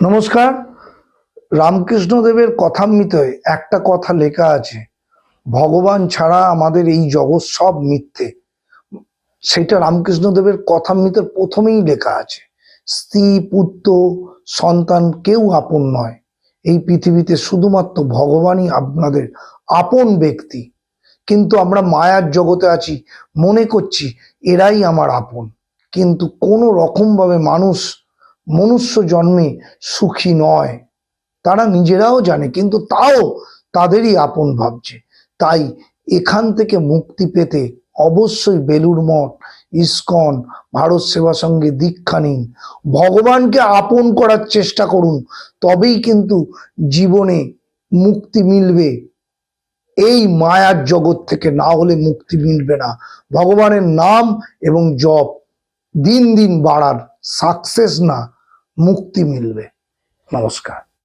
নমস্কার। রামকৃষ্ণদেবের কথামৃতে একটা কথা লেখা আছে, ভগবান ছাড়া আমাদের এই জগৎ সব মিথ্যে। সেটা রামকৃষ্ণদেবের কথামৃতের প্রথমেই লেখা আছে। স্ত্রী, পুত্র, সন্তান কেউ আপন নয়। এই পৃথিবীতে শুধুমাত্র ভগবানই আপনাদের আপন ব্যক্তি। কিন্তু আমরা মায়ার জগতে আছি, মনে করছি এরাই আমার আপন। কিন্তু কোনো রকমভাবে মনুষ্য জন্মে সুখী নয়, তারা নিজেরাও জানে, কিন্তু তাও তাদেরই আপন ভাবছে। তাই এখান থেকে মুক্তি পেতে অবশ্যই বেলুড় মঠ, ইস্কন, ভারত সেবা সঙ্গে দীক্ষা নিন। ভগবানকে আপন করার চেষ্টা করুন, তবেই কিন্তু জীবনে মুক্তি মিলবে এই মায়ার জগৎ থেকে, না হলে মুক্তি মিলবে না। ভগবানের নাম এবং জপ দিন দিন বাড়ার, সাকসেস না মুক্তি মিলবে। নমস্কার।